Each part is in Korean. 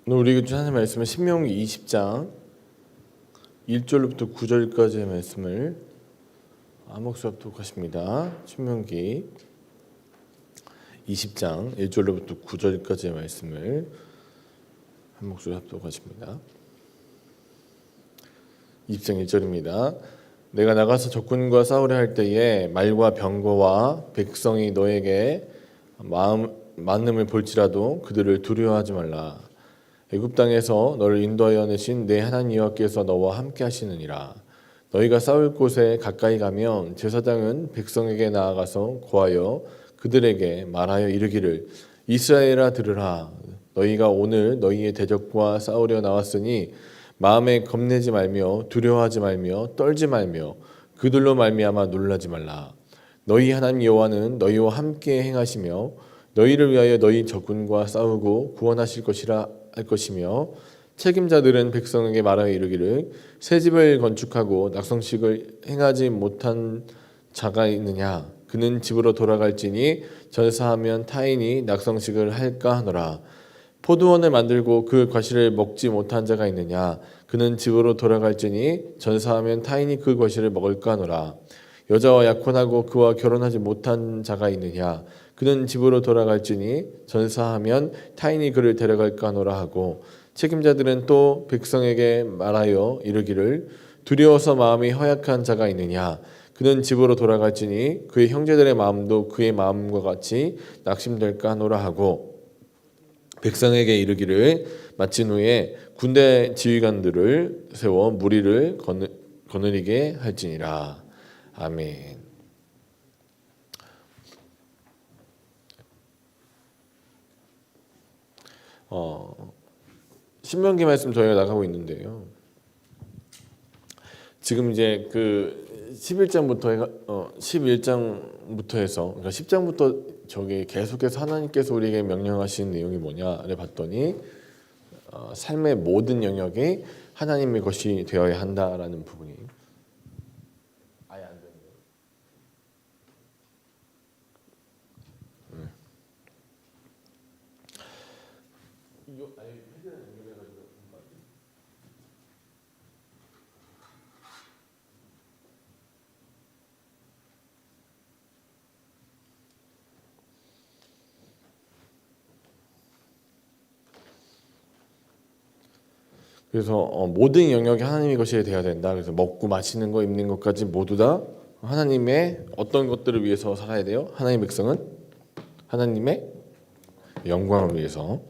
오늘 우리에게 주신 하나님의 말씀은 신명기 20장 1절부터 9절까지의 말씀을 한 목소리 합독하십니다. 신명기 20장 1절부터 9절까지의 말씀을 한 목소리 합독하십니다. 20장 1절입니다. 내가 나가서 적군과 싸우려 할 때에 말과 병거와 백성이 너에게 많음을 볼지라도 그들을 두려워하지 말라. 애굽 땅에서 너를 인도하여 내신 내 하나님 여호와께서 너와 함께 하시느니라. 너희가 싸울 곳에 가까이 가면 제사장은 백성에게 나아가서 고하여 그들에게 말하여 이르기를 이스라엘아 들으라. 너희가 오늘 너희의 대적과 싸우려 나왔으니 마음에 겁내지 말며 두려워하지 말며 떨지 말며 그들로 말미암아 놀라지 말라. 너희 하나님 여호와는 너희와 함께 행하시며 너희를 위하여 너희 적군과 싸우고 구원하실 것이라 할 것이며 책임자들은 백성에게 말하여 이르기를 새 집을 건축하고 낙성식을 행하지 못한 자가 있느냐 그는 집으로 돌아갈지니 전사하면 타인이 낙성식을 할까 하노라. 포도원을 만들고 그 과실을 먹지 못한 자가 있느냐 그는 집으로 돌아갈지니 전사하면 타인이 그 과실을 먹을까 하노라. 여자와 약혼하고 그와 결혼하지 못한 자가 있느냐 그는 집으로 돌아갈지니 전사하면 타인이 그를 데려갈까 하노라 하고 책임자들은 또 백성에게 말하여 이르기를 두려워서 마음이 허약한 자가 있느냐 그는 집으로 돌아갈지니 그의 형제들의 마음도 그의 마음과 같이 낙심될까 하노라 하고 백성에게 이르기를 마친 후에 군대 지휘관들을 세워 무리를 거느리게 할지니라. 아멘. 신명기 말씀 저희가 나가고 있는데요. 지금 이제 그 11장부터 해서 그러니까 10장부터 저기 계속해서 하나님께서 우리에게 명령하신 내용이 뭐냐를 봤더니 삶의 모든 영역이 하나님의 것이 되어야 한다라는 부분이 아예 안 되는 그래서 모든 영역이 하나님의 것이 되어야 된다. 그래서 먹고 마시는 거, 입는 것까지 모두 다 하나님의 어떤 것들을 위해서 살아야 돼요? 하나님의 백성은 하나님의 영광을 위해서.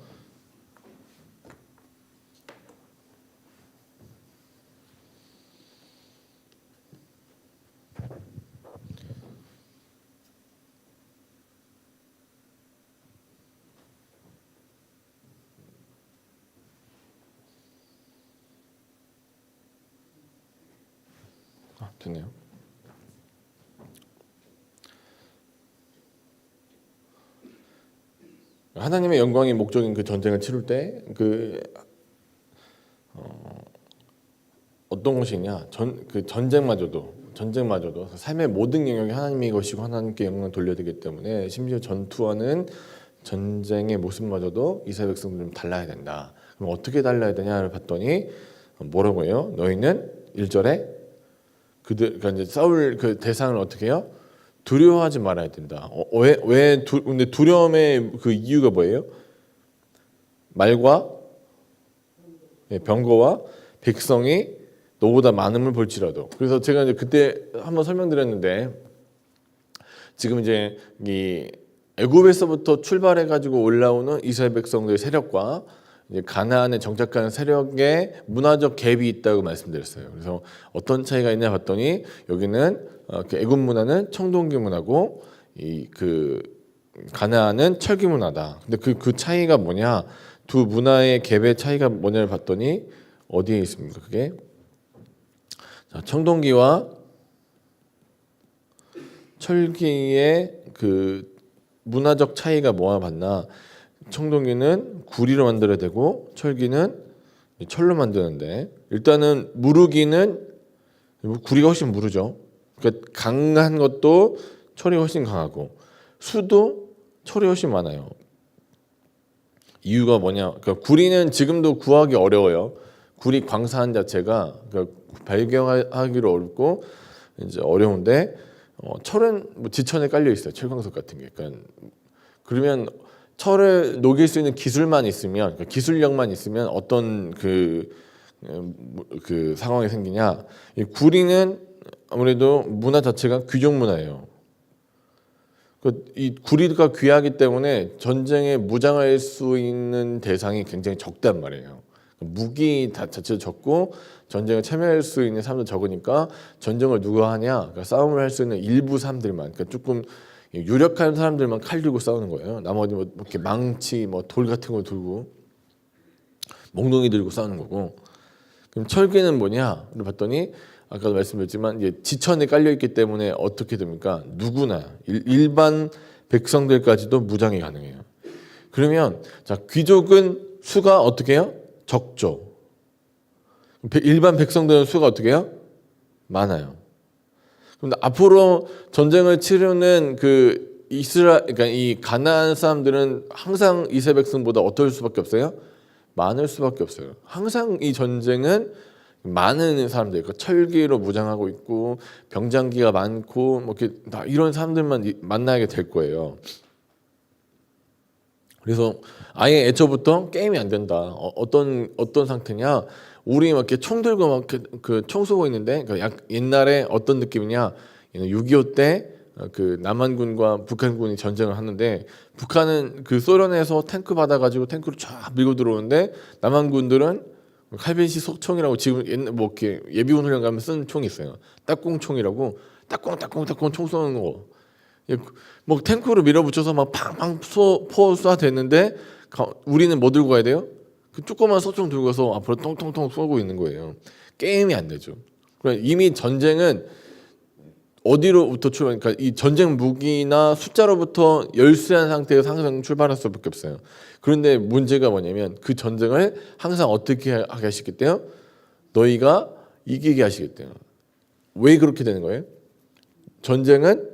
됐네요. 하나님의 영광이 목적인 그 전쟁을 치룰 때 어떤 것이냐? 그 전쟁마저도 삶의 모든 영역이 하나님의 것이고 하나님께 영광을 돌려야 되기 때문에 심지어 전투하는 전쟁의 모습마저도 이스라엘 백성들은 좀 달라야 된다. 그럼 어떻게 달라야 되냐를 봤더니 뭐라고 해요? 너희는 1절에 그러니까 이제 싸울 그 대상을 어떻게 해요? 두려워하지 말아야 된다. 근데 두려움의 그 이유가 뭐예요? 말과 병거와 백성이 너보다 많음을 볼지라도. 그래서 제가 이제 그때 한번 설명드렸는데 지금 이제 이 애굽에서부터 출발해 가지고 올라오는 이스라엘 백성들의 세력과 이제 가나안에 정착하는 세력의 문화적 갭이 있다고 말씀드렸어요. 그래서 어떤 차이가 있냐 봤더니 여기는 애굽 문화는 청동기 문화고 이 그 가나안은 철기 문화다. 근데 그 차이가 뭐냐? 두 문화의 갭의 차이가 뭐냐를 봤더니 어디에 있습니까? 그게 자, 청동기와 철기의 그 문화적 차이가 뭐가 봤나? 청동기는 구리로 만들어야 되고 철기는 철로 만드는데 일단은 무르기는 구리가 훨씬 무르죠. 그러니까 강한 것도 철이 훨씬 강하고 수도 철이 훨씬 많아요. 이유가 뭐냐? 그러니까 구리는 지금도 구하기 어려워요. 구리 광산 자체가 그러니까 발견하기로 어렵고 이제 어려운데 철은 뭐 지천에 깔려 있어요. 철광석 같은 게. 그러니까 그러면 철을 녹일 수 있는 기술만 있으면 그러니까 기술력만 있으면 어떤 그 상황이 생기냐? 이 구리는 아무래도 문화 자체가 귀족 문화예요. 이 구리가 귀하기 때문에 전쟁에 무장할 수 있는 대상이 굉장히 적단 말이에요. 무기 자체도 적고 전쟁에 참여할 수 있는 사람도 적으니까 전쟁을 누가 하냐? 그러니까 싸움을 할 수 있는 일부 사람들만, 그러니까 조금 유력한 사람들만 칼 들고 싸우는 거예요. 나머지 뭐 이렇게 망치, 뭐 돌 같은 거 들고 몽둥이 들고 싸우는 거고. 그럼 철기는 뭐냐? 봤더니 아까도 말씀드렸지만 이제 지천에 깔려 있기 때문에 어떻게 됩니까? 누구나 일반 백성들까지도 무장이 가능해요. 그러면 자 귀족은 수가 어떻게 해요? 적죠. 일반 백성들은 수가 어떻게 해요? 많아요. 그런데 앞으로 전쟁을 치르는 그러니까 이 가나안 사람들은 항상 이스라엘 백성보다 어떨 수밖에 없어요? 많을 수밖에 없어요. 항상 이 전쟁은 많은 사람들, 그러니까 철기로 무장하고 있고 병장기가 많고 뭐 이렇게 다 이런 사람들만 만나게 될 거예요. 그래서 아예 애초부터 게임이 안 된다. 어떤 상태냐? 우리 막 이렇게 총 들고 막 그 총 쏘고 있는데 옛날에 어떤 느낌이냐? 6.25 때 그 남한군과 북한군이 전쟁을 하는데 북한은 그 소련에서 탱크 받아가지고 탱크로 쫙 밀고 들어오는데 남한군들은 칼빈시 속총이라고 지금 옛날 뭐 이렇게 예비군 훈련 가면 쓰는 총이 있어요. 딱공총이라고 딱공 총 쏘는 거. 뭐 탱크로 밀어붙여서 막 팡팡 포 쏴댔는데 우리는 뭐 들고 가야 돼요? 그 조그만 소총 들고 가서 앞으로 통통통 쏘고 있는 거예요. 게임이 안 되죠. 이미 전쟁은 어디로부터 그러니까 이 전쟁 무기나 숫자로부터 열쇠한 상태에서 항상 출발할 수밖에 없어요. 그런데 문제가 뭐냐면 그 전쟁을 항상 어떻게 하게 하시겠대요? 너희가 이기게 하시겠대요. 왜 그렇게 되는 거예요? 전쟁은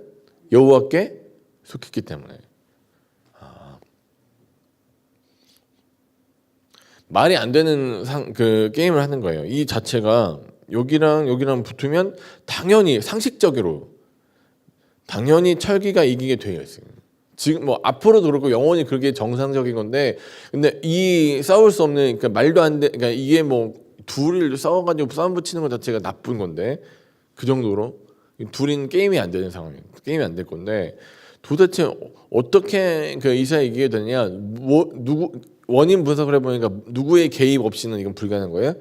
여호와께 속했기 때문에. 말이 안 되는 그 게임을 하는 거예요. 이 자체가 여기랑 붙으면 당연히 상식적으로 당연히 철기가 이기게 되어 있어요. 지금 뭐 앞으로도 그렇고 영원히 그게 정상적인 건데, 근데 이 싸울 수 없는 그러니까 말도 안 돼. 그러니까 이게 뭐 둘이 싸워가지고 싸움 붙이는 것 자체가 나쁜 건데 그 정도로 둘인 게임이 안 되는 상황이에요. 게임이 안 될 건데 도대체 어떻게 그 이스라엘이 이기게 되냐? 누구 원인 분석을 해보니까 누구의 개입 없이는 이건 불가능한 거예요.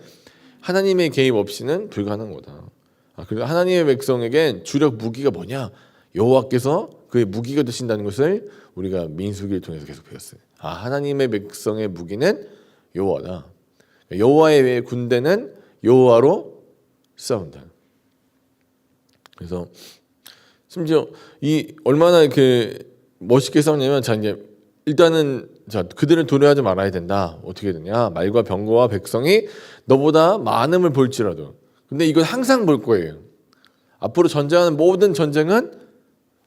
하나님의 개입 없이는 불가능한 거다. 그래서 하나님의 백성에겐 주력 무기가 뭐냐? 여호와께서 그의 무기가 되신다는 것을 우리가 민수기를 통해서 계속 배웠어요. 하나님의 백성의 무기는 여호와다. 여호와의 군대는 여호와로 싸운다. 그래서 심지어 이 얼마나 그 멋있게 싸우냐면 자 이제 일단은 자 그들을 도래하지 말아야 된다. 어떻게 되냐? 말과 병거와 백성이 너보다 많음을 볼지라도. 근데 이건 항상 볼 거예요. 앞으로 전쟁하는 모든 전쟁은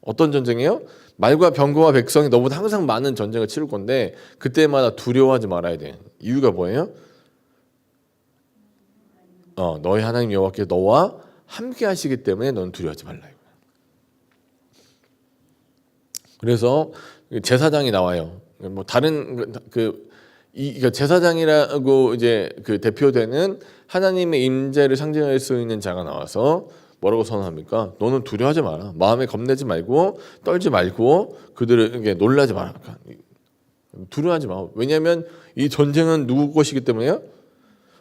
어떤 전쟁이에요? 말과 병거와 백성이 너보다 항상 많은 전쟁을 치를 건데 그때마다 두려워하지 말아야 돼. 이유가 뭐예요? 너희 하나님 여호와께서 너와 함께 하시기 때문에 너는 두려워하지 말라. 그래서 제사장이 나와요. 뭐 다른 그러니까 제사장이라고 이제 그 대표되는 하나님의 임재를 상징할 수 있는 자가 나와서 뭐라고 선언합니까? 너는 두려워하지 마라. 마음에 겁내지 말고 떨지 말고 그들에게 놀라지 마라. 두려워하지 마. 왜냐하면 이 전쟁은 누구 것이기 때문에요?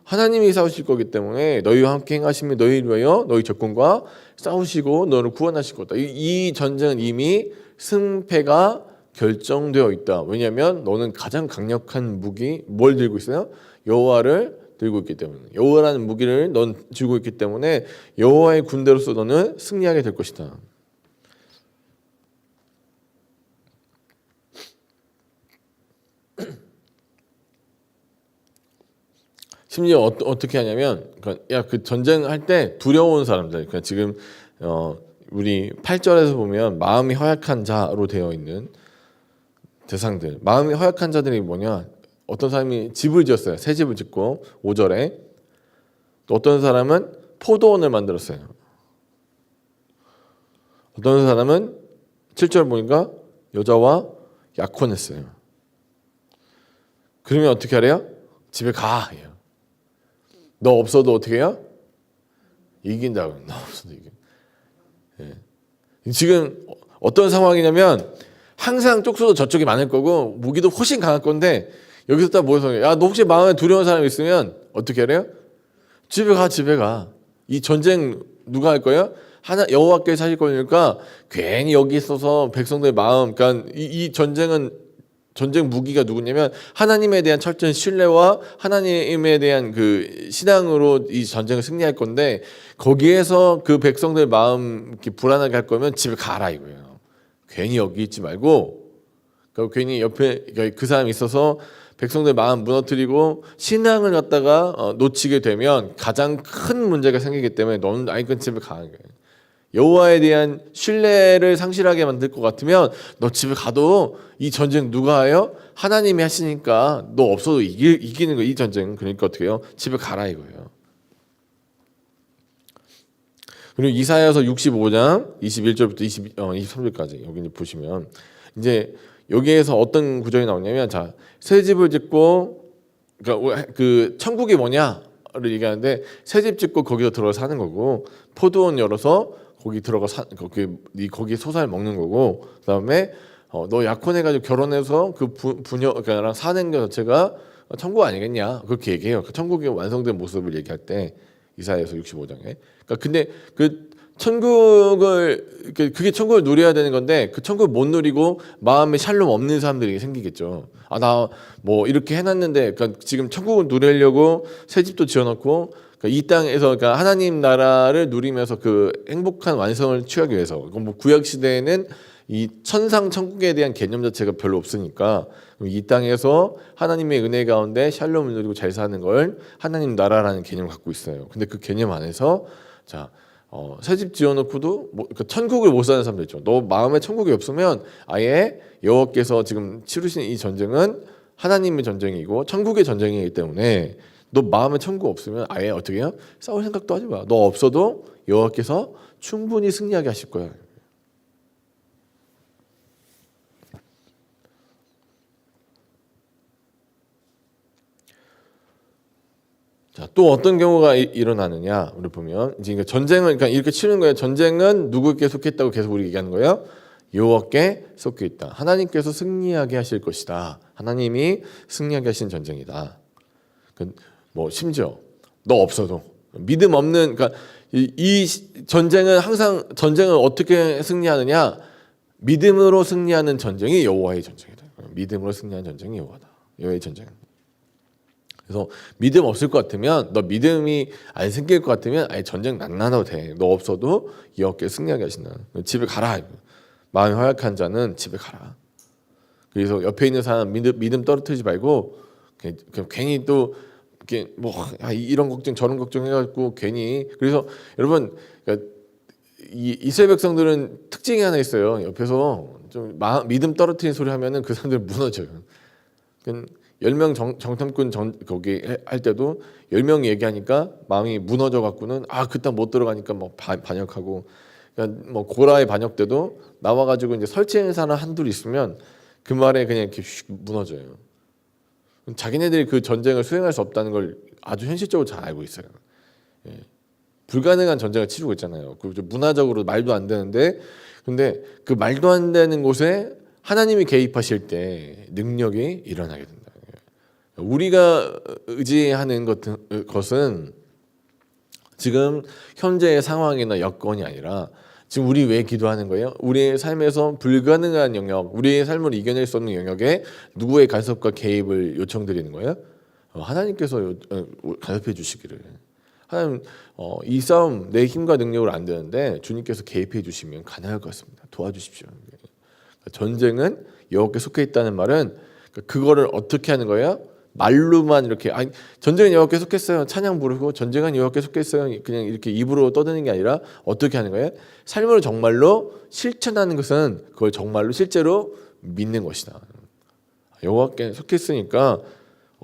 하나님이 싸우실 거기 때문에 너희와 함께 행하시면 너희를 위하여 너희 적군과 싸우시고 너를 구원하실 거다. 이 전쟁은 이미 승패가 결정되어 있다. 왜냐하면 너는 가장 강력한 무기 뭘 들고 있어요? 여호와를 들고 있기 때문에 여호와라는 무기를 넌 쥐고 있기 때문에 여호와의 군대로서 너는 승리하게 될 것이다. 심지어 어떻게 하냐면 그 전쟁할 때 두려운 사람들 그러니까 지금 우리 8절에서 보면 마음이 허약한 자로 되어 있는 대상들 마음이 허약한 자들이 뭐냐 어떤 사람이 집을 지었어요. 새 집을 짓고 5절에 또 어떤 사람은 포도원을 만들었어요. 어떤 사람은 7절 보니까 여자와 약혼했어요. 그러면 어떻게 하래요? 집에 가 해요. 너 없어도 어떻게 해요? 이긴다고. 너 없어도 이겨. 예. 지금 어떤 상황이냐면 항상 쪽수도 저쪽이 많을 거고 무기도 훨씬 강할 건데 여기서 딱 모여서 야, 너 혹시 마음에 두려운 사람 있으면 어떻게 하래요? 집에 가, 집에 가. 이 전쟁 누가 할 거예요? 하나 여호와께서 하실 거니까 괜히 여기 있어서 백성들의 마음, 그러니까 이 전쟁은 전쟁 무기가 누구냐면 하나님에 대한 철저한 신뢰와 하나님에 대한 그 신앙으로 이 전쟁을 승리할 건데 거기에서 그 백성들 마음 이렇게 불안하게 할 거면 집에 가라 이거예요. 괜히 여기 있지 말고 그러니까 괜히 옆에 그 사람이 있어서 백성들 마음 무너뜨리고 신앙을 갖다가 놓치게 되면 가장 큰 문제가 생기기 때문에 너는 아예 그 집에 가는 거예요. 여호와에 대한 신뢰를 상실하게 만들 것 같으면 너 집에 가도 이 전쟁 누가 해요? 하나님이 하시니까 너 없어도 이기는 거예요. 이 전쟁은. 그러니까 어떻게 해요? 집에 가라 이거예요. 그리고 이사야서 65장 21절부터 23절까지 여기 보시면 이제 여기에서 어떤 구절이 나오냐면 자, 새 집을 짓고 그러니까 그 천국이 뭐냐를 얘기하는데 새 집 짓고 거기서 들어가 사는 거고 포도원 열어서 거기 들어가 거기 소살 먹는 거고 그다음에 너 약혼해가지고 결혼해서 그 부녀랑 사는 것 자체가 천국 아니겠냐 그렇게 얘기해요. 그 천국의 완성된 모습을 얘기할 때 이사야서 65장에 그러니까 근데 그 천국을 그게 천국을 누려야 되는 건데 그 천국을 못 누리고 마음에 샬롬 없는 사람들이 생기겠죠. 아 나 뭐 이렇게 해놨는데 그러니까 지금 천국을 누리려고 새 집도 지어놓고 이 땅에서 그러니까 하나님 나라를 누리면서 그 행복한 완성을 취하기 위해서 뭐 구약 시대에는 이 천상 천국에 대한 개념 자체가 별로 없으니까 이 땅에서 하나님의 은혜 가운데 샬롬을 누리고 잘 사는 걸 하나님 나라라는 개념을 갖고 있어요. 근데 그 개념 안에서 자 새 집 지어놓고도 뭐 그러니까 천국을 못 사는 사람들 있죠. 너 마음에 천국이 없으면 아예 여호와께서 지금 치르신 이 전쟁은 하나님의 전쟁이고 천국의 전쟁이기 때문에 너 마음에 천국 없으면 아예 어떻게 해요? 싸울 생각도 하지 마. 너 없어도 여호와께서 충분히 승리하게 하실 거야. 자, 또 어떤 경우가 일어나느냐? 우리 보면 이제 전쟁을 그러니까 이렇게 치는 거예요. 전쟁은 누구에게 속했다고 계속 우리 얘기하는 거예요. 여호와께 속해 있다. 하나님께서 승리하게 하실 것이다. 하나님이 승리하게 하신 전쟁이다. 뭐 심지어 너 없어도 믿음 없는 그러니까 이 전쟁은 항상 전쟁을 어떻게 승리하느냐? 믿음으로 승리하는 전쟁이 여호와의 전쟁이다. 믿음으로 승리하는 전쟁이 여호와다. 여호와의 전쟁. 그래서 믿음 없을 것 같으면 너 믿음이 안 생길 것 같으면 아예 전쟁 안 나눠도 돼. 너 없어도 여호와께 승리하게 하신다. 집에 가라. 마음이 허약한 자는 집에 가라. 그래서 옆에 있는 사람 믿음 떨어뜨리지 말고 괜히 또 이렇게 뭐 이런 걱정 저런 걱정 해가지고 괜히 그래서 여러분 그러니까 이 이스라엘 백성들은 특징이 하나 있어요. 옆에서 좀 믿음 떨어뜨리는 소리 하면은 그 사람들 무너져요. 10명 정탐꾼 거기 할 때도 10명 얘기하니까 마음이 무너져 갖고는 그딴 못 들어가니까 뭐 반역하고 그러니까 뭐 고라의 반역 때도 나와 가지고 이제 설치하는 사람 한둘 있으면 그 말에 그냥 이렇게 무너져요. 자기네들이 그 전쟁을 수행할 수 없다는 걸 아주 현실적으로 잘 알고 있어요. 예. 불가능한 전쟁을 치르고 있잖아요. 그 문화적으로 말도 안 되는데 근데 그 말도 안 되는 곳에 하나님이 개입하실 때 능력이 일어나게 된다. 우리가 의지하는 것은 지금 현재의 상황이나 여건이 아니라 지금 우리 왜 기도하는 거예요? 우리의 삶에서 불가능한 영역, 우리의 삶을 이겨낼 수 없는 영역에 누구의 간섭과 개입을 요청드리는 거예요? 하나님께서 간섭해 주시기를. 하나님 이 싸움 내 힘과 능력으로 안 되는데 주님께서 개입해 주시면 가능할 것 같습니다. 도와주십시오. 전쟁은 여호와께 속해 있다는 말은 그거를 어떻게 하는 거예요? 말로만 이렇게 전쟁은 여호와께 속했어요. 찬양 부르고 전쟁은 여호와께 속했어요. 그냥 이렇게 입으로 떠드는 게 아니라 어떻게 하는 거예요? 삶으로 정말로 실천하는 것은 그걸 정말로 실제로 믿는 것이다. 여호와께 속했으니까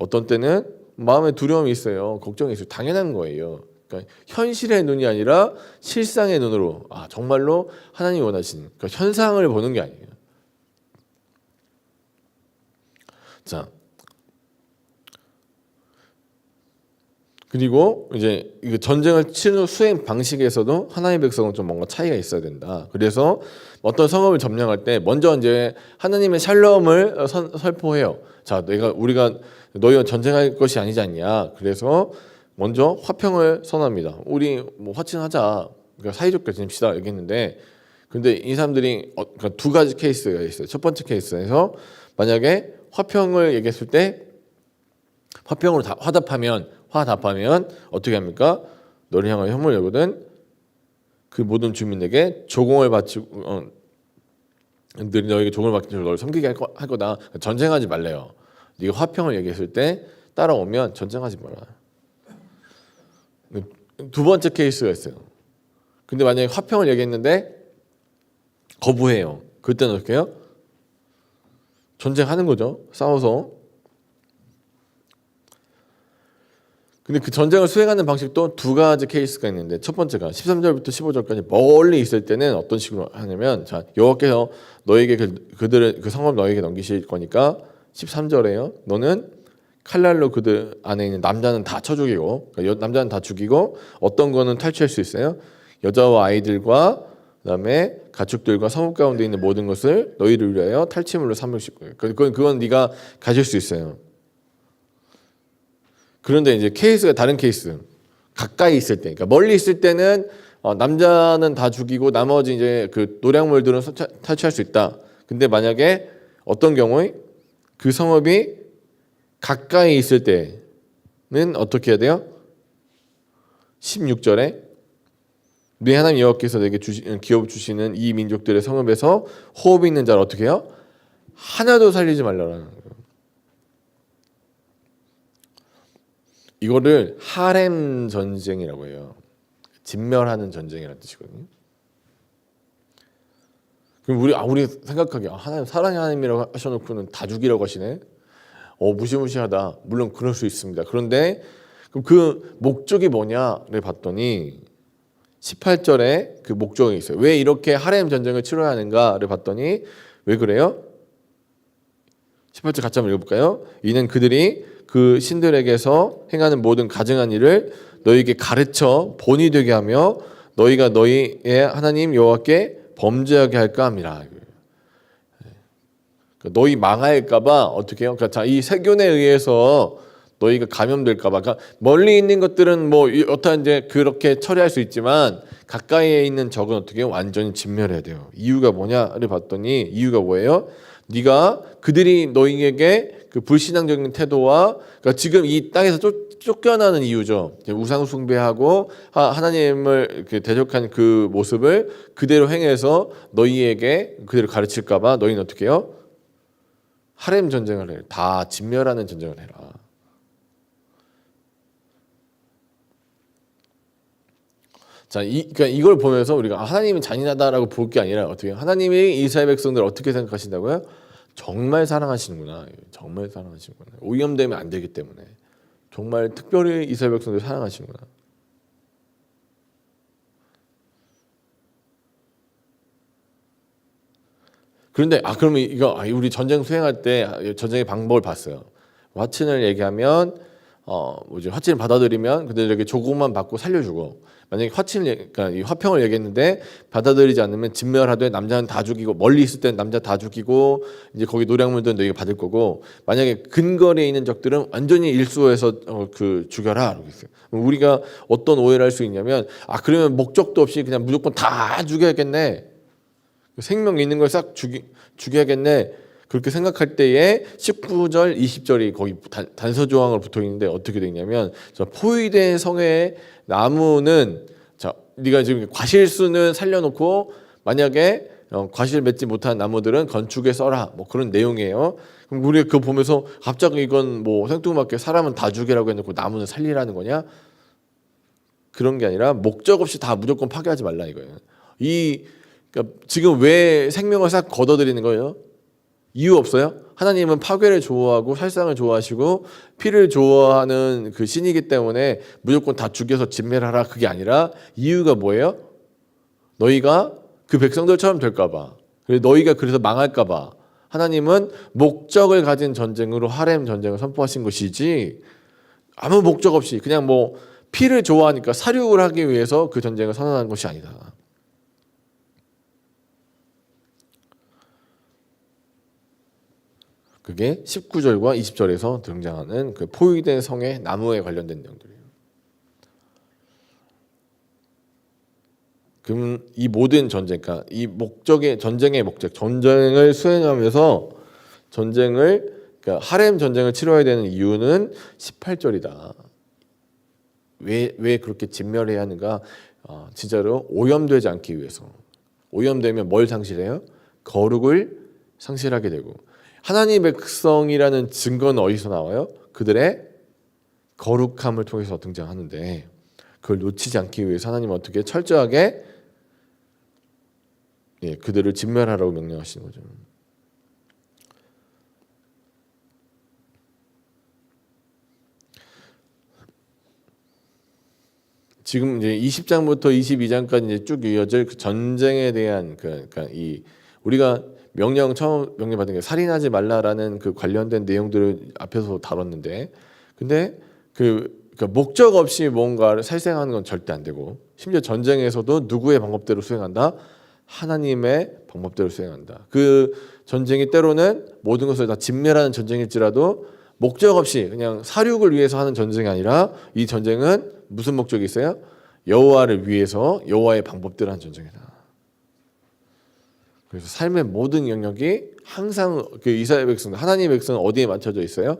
어떤 때는 마음에 두려움이 있어요. 걱정이 있어요. 당연한 거예요. 그러니까 현실의 눈이 아니라 실상의 눈으로 정말로 하나님이 원하시는 그러니까 현상을 보는 게 아니에요. 자, 그리고 이제 이거 전쟁을 치는 수행 방식에서도 하나님의 백성은 좀 뭔가 차이가 있어야 된다. 그래서 어떤 성읍을 점령할 때 먼저 이제 하나님의 샬롬을 선포해요. 자, 우리가 너희와 전쟁할 것이 아니지 않냐. 그래서 먼저 화평을 선언합니다. 우리 뭐 화친하자. 그러니까 사이좋게 지냅시다. 얘기했는데, 근데 이 사람들이 그러니까 두 가지 케이스가 있어요. 첫 번째 케이스에서 만약에 화평을 얘기했을 때 화평으로 화답하면 어떻게 합니까? 너를 향하여 혐오를 열거든 그 모든 주민에게 조공을 바치고 너에게 조공을 바치고 너를 섬기게 할 거다. 전쟁하지 말래요. 네가 화평을 얘기했을 때 따라오면 전쟁하지 마라. 두 번째 케이스가 있어요. 근데 만약에 화평을 얘기했는데 거부해요. 그때는 어떻게 해요? 전쟁하는 거죠. 싸워서. 근데 그 전쟁을 수행하는 방식도 두 가지 케이스가 있는데 첫 번째가 13절부터 15절까지 멀리 있을 때는 어떤 식으로 하냐면 자, 여호와께서 너에게 그 성읍 너에게 넘기실 거니까 13절에요. 너는 칼날로 그들 안에 있는 남자는 다 쳐 죽이고 그러니까 남자는 다 죽이고 어떤 거는 탈취할 수 있어요. 여자와 아이들과 그다음에 가축들과 성읍 가운데 있는 모든 것을 너희를 위하여 탈취물로 삼으실 거예요. 그건 네가 가질 수 있어요. 그런데 이제 케이스가 다른 케이스. 가까이 있을 때, 그러니까 멀리 있을 때는 남자는 다 죽이고 나머지 이제 그 노략물들은 탈취할 수 있다. 근데 만약에 어떤 경우에 그 성읍이 가까이 있을 때는 어떻게 해야 돼요? 16절에 네 하나님 여호와께서 내게 기업 주시는 이 민족들의 성읍에서 호흡이 있는 자를 어떻게 해요? 하나도 살리지 말라라는 거예요. 이거를 하렘 전쟁이라고 해요. 진멸하는 전쟁이라는 뜻이거든요. 그럼 우리 생각하기에 하나님 사랑의 하나님이라고 하셔놓고는 다 죽이라고 하시네. 무시무시하다. 물론 그럴 수 있습니다. 그런데 그 목적이 뭐냐를 봤더니 18절에 그 목적이 있어요. 왜 이렇게 하렘 전쟁을 치러야 하는가를 봤더니 왜 그래요? 18절 같이 한번 읽어볼까요? 이는 그들이 그 신들에게서 행하는 모든 가증한 일을 너희에게 가르쳐 본이 되게 하며 너희가 너희의 하나님 여호와께 범죄하게 할까 함이라. 너희 망할까봐 어떻게 해요? 그러니까 이 세균에 의해서 너희가 감염될까봐. 그러니까 멀리 있는 것들은 뭐 어떤 이제 그렇게 처리할 수 있지만 가까이에 있는 적은 어떻게 해요? 완전히 진멸해야 돼요. 이유가 뭐냐를 봤더니 이유가 뭐예요? 네가 그들이 너희에게 그 불신앙적인 태도와 그러니까 지금 이 땅에서 쫓겨나는 이유죠. 우상 숭배하고 하나님을 대적한 그 모습을 그대로 행해서 너희에게 그대로 가르칠까봐 너희는 어떻게 해요? 하렘 전쟁을 해요. 다 진멸하는 전쟁을 해라. 자, 그러니까 이걸 보면서 우리가 하나님이 잔인하다라고 볼 게 아니라 어떻게 하나님이 이스라엘 백성들을 어떻게 생각하신다고요? 정말 사랑하시는구나. 정말 사랑하시는구나. 오염되면 안 되기 때문에 정말 특별히 이스라엘 백성들을 사랑하시는구나. 그런데 그러면 이거 우리 전쟁 수행할 때 전쟁의 방법을 봤어요. 화친을 얘기하면 화친을 받아들이면 그들에게 조공만 받고 살려주고 만약에 그러니까 이 화평을 얘기했는데 받아들이지 않으면 진멸하되 남자는 다 죽이고 멀리 있을 때는 남자 다 죽이고 이제 거기 노략물들은 너희가 받을 거고 만약에 근거리에 있는 적들은 완전히 일소해서 죽여라 이러고 있어요. 우리가 어떤 오해를 할 수 있냐면 그러면 목적도 없이 그냥 무조건 다 죽여야겠네. 생명 있는 걸 싹 죽여야겠네. 그렇게 생각할 때에 19절, 20절이 거기 단서 조항으로 붙어 있는데 어떻게 되냐면 포위된 성의 나무는 네가 지금 과실수는 살려놓고 만약에 과실 맺지 못한 나무들은 건축에 써라. 뭐 그런 내용이에요. 그럼 우리가 그거 보면서 갑자기 이건 뭐 생뚱맞게 사람은 다 죽이라고 해놓고 나무는 살리라는 거냐? 그런 게 아니라 목적 없이 다 무조건 파괴하지 말라 이거예요. 그러니까 지금 왜 생명을 싹 걷어들이는 거예요? 이유 없어요? 하나님은 파괴를 좋아하고 살상을 좋아하시고 피를 좋아하는 그 신이기 때문에 무조건 다 죽여서 진멸하라, 그게 아니라 이유가 뭐예요? 너희가 그 백성들처럼 될까봐, 너희가 그래서 망할까봐 하나님은 목적을 가진 전쟁으로 하렘 전쟁을 선포하신 것이지, 아무 목적 없이 그냥 뭐 피를 좋아하니까 살육을 하기 위해서 그 전쟁을 선언한 것이 아니다. 그게 19절과 20절에서 등장하는 그 포위된 성의 나무에 관련된 내용들이에요. 그럼 이 모든 전쟁, 그러니까 이 목적의 전쟁의 목적, 전쟁을 수행하면서 그러니까 하렘 전쟁을 치러야 되는 이유는 18절이다. 왜 그렇게 진멸해야 하는가? 진짜로 오염되지 않기 위해서. 오염되면 뭘 상실해요? 거룩을 상실하게 되고. 하나님의 백성이라는 증거는 어디서 나와요? 그들의 거룩함을 통해서 등장하는데, 그걸 놓치지 않기 위해서 하나님은 어떻게 철저하게 그들을 진멸하라고 명령하시는 거죠. 지금 이제 20장부터 22장까지 이제 쭉 이어질 그 전쟁에 대한 그러니까 이 우리가 처음 명령받은 게 살인하지 말라라는 그 관련된 내용들을 앞에서 다뤘는데, 근데 그러니까 목적 없이 뭔가를 살생하는 건 절대 안 되고, 심지어 전쟁에서도 누구의 방법대로 수행한다? 하나님의 방법대로 수행한다. 그 전쟁이 때로는 모든 것을 다 진멸하는 전쟁일지라도 목적 없이 그냥 살육을 위해서 하는 전쟁이 아니라, 이 전쟁은 무슨 목적이 있어요? 여호와를 위해서 여호와의 방법대로 하는 전쟁이다. 그래서 삶의 모든 영역이 항상 그 이스라엘 백성, 하나님의 백성은 어디에 맞춰져 있어요?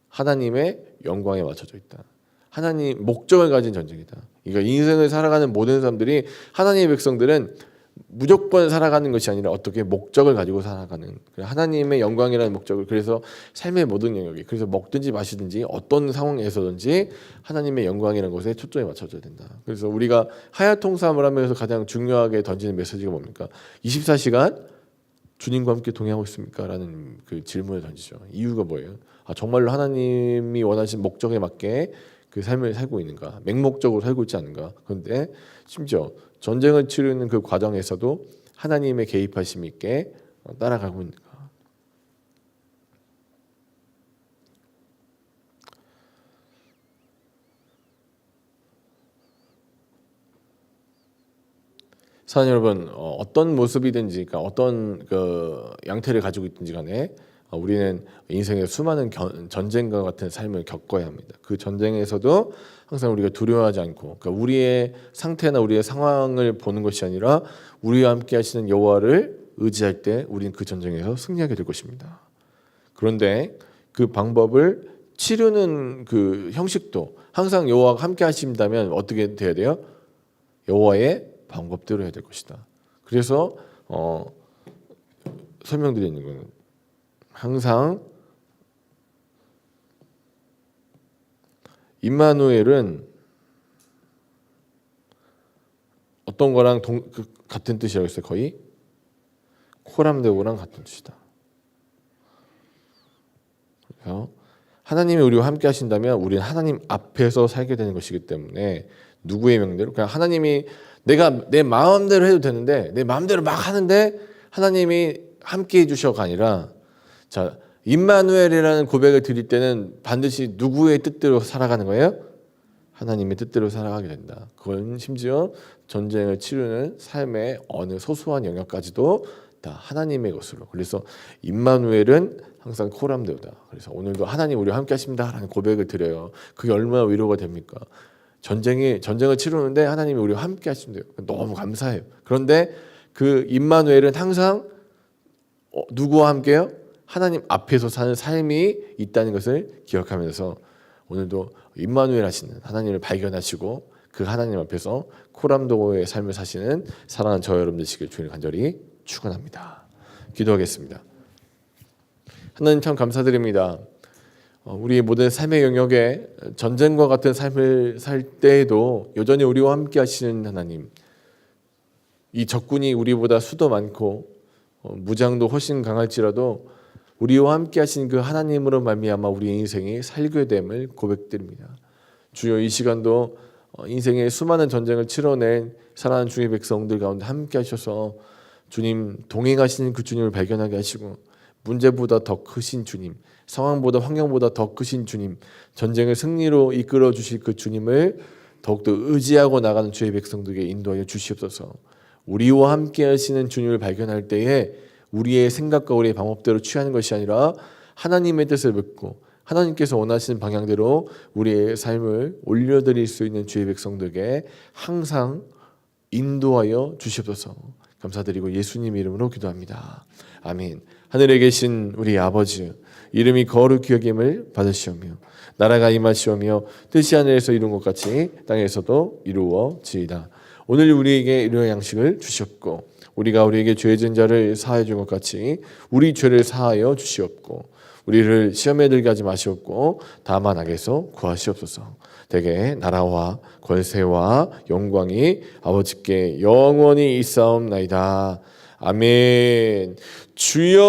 하나님의 영광에 맞춰져 있다. 하나님 목적을 가진 전쟁이다. 그러니까 인생을 살아가는 모든 사람들이, 하나님의 백성들은 무조건 살아가는 것이 아니라 어떻게 목적을 가지고 살아가는, 하나님의 영광이라는 목적을, 그래서 삶의 모든 영역이, 그래서 먹든지 마시든지 어떤 상황에서든지 하나님의 영광이라는 것에 초점이 맞춰져야 된다. 그래서 우리가 하야통삼을 하면서 가장 중요하게 던지는 메시지가 뭡니까? 24시간 주님과 함께 동행하고 있습니까? 라는 그 질문을 던지죠. 이유가 뭐예요? 정말로 하나님이 원하신 목적에 맞게 그 삶을 살고 있는가? 맹목적으로 살고 있지 않은가? 그런데 심지어 전쟁을 치르는 그 과정에서도 하나님의 개입하심 있게 따라가고 있는가? 사랑하는 여러분, 어떤 모습이든지, 그러니까 어떤 그 양태를 가지고 있든지 간에 우리는 인생의 수많은 전쟁과 같은 삶을 겪어야 합니다. 그 전쟁에서도 항상 우리가 두려워하지 않고, 그러니까 우리의 상태나 우리의 상황을 보는 것이 아니라 우리와 함께 하시는 여호와를 의지할 때 우리는 그 전쟁에서 승리하게 될 것입니다. 그런데 그 방법을 치르는 그 형식도 항상 여호와가 함께 하신다면 어떻게 돼야 돼요? 여호와의 방법대로 해야 될 것이다. 그래서 설명드리는 거는 항상 임마누엘은 어떤 거랑 같은 뜻이라고 했어요. 거의 코람데오랑 같은 뜻이다. 그래서 하나님이 우리와 함께 하신다면 우리는 하나님 앞에서 살게 되는 것이기 때문에, 누구의 명대로, 그냥 하나님이 내가 내 마음대로 해도 되는데 내 마음대로 막 하는데 하나님이 함께 해주셔가 아니라, 자, 임마누엘이라는 고백을 드릴 때는 반드시 누구의 뜻대로 살아가는 거예요? 하나님의 뜻대로 살아가게 된다. 그건 심지어 전쟁을 치르는 삶의 어느 소소한 영역까지도 다 하나님의 것으로. 그래서 임마누엘은 항상 코람데오다. 그래서 오늘도 하나님 우리와 함께 하십니다라는 고백을 드려요. 그게 얼마나 위로가 됩니까? 전쟁을 치르는데 하나님이 우리와 함께 하신대요. 너무 감사해요. 그런데 그 임마누엘은 항상 누구와 함께요? 하나님 앞에서 사는 삶이 있다는 것을 기억하면서 오늘도 임마누엘 하시는 하나님을 발견하시고 그 하나님 앞에서 코람도의 삶을 사시는 사랑하는 저 여러분 되시길 주님 간절히 축원합니다. 기도하겠습니다. 하나님 참 감사드립니다. 우리의 모든 삶의 영역에 전쟁과 같은 삶을 살 때에도 여전히 우리와 함께 하시는 하나님, 이 적군이 우리보다 수도 많고 무장도 훨씬 강할지라도 우리와 함께 하신 그 하나님으로 말미암아 우리의 인생이 살게 됨을 고백드립니다. 주여, 이 시간도 인생의 수많은 전쟁을 치러낸 사랑하는 주의 백성들 가운데 함께 하셔서 주님 동행하시는 그 주님을 발견하게 하시고, 문제보다 더 크신 주님, 상황보다 환경보다 더 크신 주님, 전쟁을 승리로 이끌어 주실 그 주님을 더욱더 의지하고 나가는 주의 백성들에게 인도하여 주시옵소서. 우리와 함께 하시는 주님을 발견할 때에 우리의 생각과 우리의 방법대로 취하는 것이 아니라 하나님의 뜻을 묻고 하나님께서 원하시는 방향대로 우리의 삶을 올려드릴 수 있는 주의 백성들에게 항상 인도하여 주시옵소서. 감사드리고 예수님 이름으로 기도합니다. 아멘. 하늘에 계신 우리 아버지, 이름이 거룩히 여김을 받으시오며 나라가 임하시오며 뜻이 하늘에서 이룬 것 같이 땅에서도 이루어지이다. 오늘 우리에게 일용할 양식을 주시옵고 우리가 우리에게 죄 지은 자를 사하여 준 것 같이 우리 죄를 사하여 주시옵고 우리를 시험에 들게 하지 마시옵고 다만 악에서 구하시옵소서. 대개 나라와 권세와 영광이 아버지께 영원히 있사옵나이다. 아멘. 주여